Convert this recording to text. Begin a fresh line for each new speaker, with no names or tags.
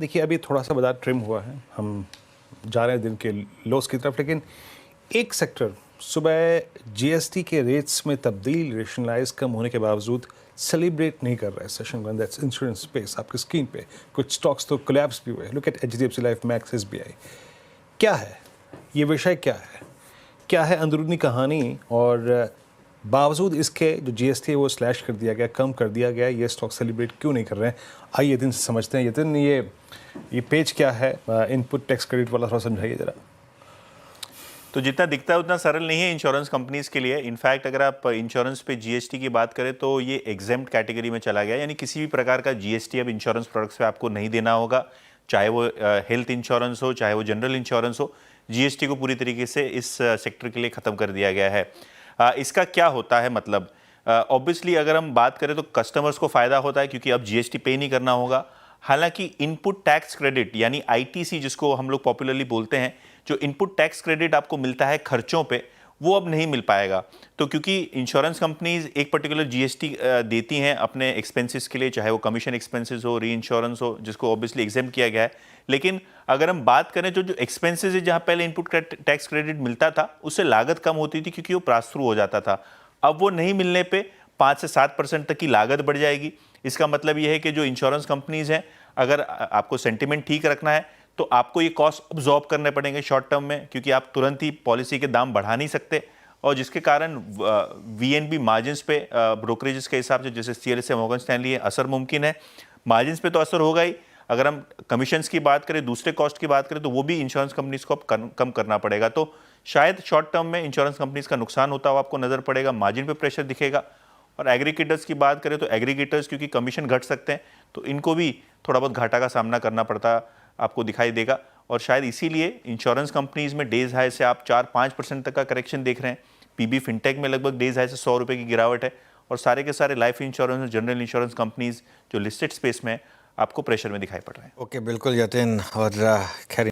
देखिए अभी थोड़ा सा बाजार ट्रिम हुआ है, हम जा रहे हैं दिन के लोस की तरफ, लेकिन एक सेक्टर सुबह जीएसटी के रेट्स में तब्दील रेशनलाइज कम होने के बावजूद सेलिब्रेट नहीं कर रहा है session one, that's insurance space. आपकी स्क्रीन पे कुछ स्टॉक्स तो कोलैप्स भी हुए। Look at HDFC life, max, SBI. क्या है ये विषय, क्या है अंदरूनी कहानी, और बावजूद इसके जो जीएसटी है वो स्लैश कर दिया गया, कम कर दिया गया, ये स्टॉक सेलिब्रेट क्यों नहीं कर रहे हैं? आइए दिन से समझते हैं। यतिन, ये पेज क्या है? इनपुट टैक्स क्रेडिट वाला थोड़ा समझाइए जरा।
तो जितना दिखता है उतना सरल नहीं है इंश्योरेंस कंपनीज के लिए। इनफैक्ट अगर आप इंश्योरेंस पे जीएसटी की बात करें तो ये एग्जेम्प्ट कैटेगरी में चला गया, यानी किसी भी प्रकार का जीएसटी अब इंश्योरेंस प्रोडक्ट्स पे आपको नहीं देना होगा, चाहे वो हेल्थ इंश्योरेंस हो, चाहे वो जनरल इंश्योरेंस हो। जीएसटी को पूरी तरीके से इस सेक्टर के लिए ख़त्म कर दिया गया है। इसका क्या होता है मतलब? ऑब्वियसली अगर हम बात करें तो कस्टमर्स को फ़ायदा होता है क्योंकि अब जीएसटी पे नहीं करना होगा। हालांकि इनपुट टैक्स क्रेडिट यानी आईटीसी जिसको हम लोग पॉपुलरली बोलते हैं, जो इनपुट टैक्स क्रेडिट आपको मिलता है खर्चों पे, वो अब नहीं मिल पाएगा। तो क्योंकि इंश्योरेंस कंपनीज एक पर्टिकुलर जीएसटी देती हैं अपने एक्सपेंसेस के लिए, चाहे वो कमीशन एक्सपेंसेस हो, री इंश्योरेंस हो, जिसको ऑब्वियसली एग्जेम्प्ट किया गया है। लेकिन अगर हम बात करें तो जो एक्सपेंसेस है, जहां पहले इनपुट टैक्स क्रेडिट मिलता था उससे लागत कम होती थी क्योंकि वो पास थ्रू हो जाता था। अब वो नहीं मिलने पे 5 से 7% तक की लागत बढ़ जाएगी। इसका मतलब ये है कि जो इंश्योरेंस कंपनीज हैं, अगर आपको सेंटिमेंट ठीक रखना है तो आपको ये कॉस्ट अब्जॉर्ब करने पड़ेंगे शॉर्ट टर्म में, क्योंकि आप तुरंत ही पॉलिसी के दाम बढ़ा नहीं सकते। और जिसके कारण वीएनबी मार्जिन्स पे ब्रोकरेजेस के हिसाब से, जैसे सीएलएसए, मॉर्गन स्टैनली है, असर मुमकिन है। मार्जिन्स पे तो असर होगा ही। अगर हम कमीशंस की बात करें, दूसरे कॉस्ट की बात करें, तो वो भी इंश्योरेंस कंपनीज को अब कम करना पड़ेगा। तो शायद शॉर्ट टर्म में इंश्योरेंस कंपनीज का नुकसान होता हुआ आपको नजर पड़ेगा, मार्जिन पे प्रेशर दिखेगा। और एग्रीगेटर्स की बात करें तो एग्रीगेटर्स क्योंकि कमीशन घट सकते हैं तो इनको भी थोड़ा बहुत घाटा का सामना करना पड़ता आपको दिखाई देगा। और शायद इसीलिए इंश्योरेंस कंपनीज में डेज हाई से आप 4-5% तक का करेक्शन देख रहे हैं। पीबी फिनटेक में लगभग डेज हाई से 100 रुपये की गिरावट है। और सारे के सारे लाइफ इंश्योरेंस और जनरल इंश्योरेंस कंपनीज जो लिस्टेड स्पेस में आपको प्रेशर में दिखाई पड़ रहे हैं।
ओके, बिल्कुल यतिन। और खैर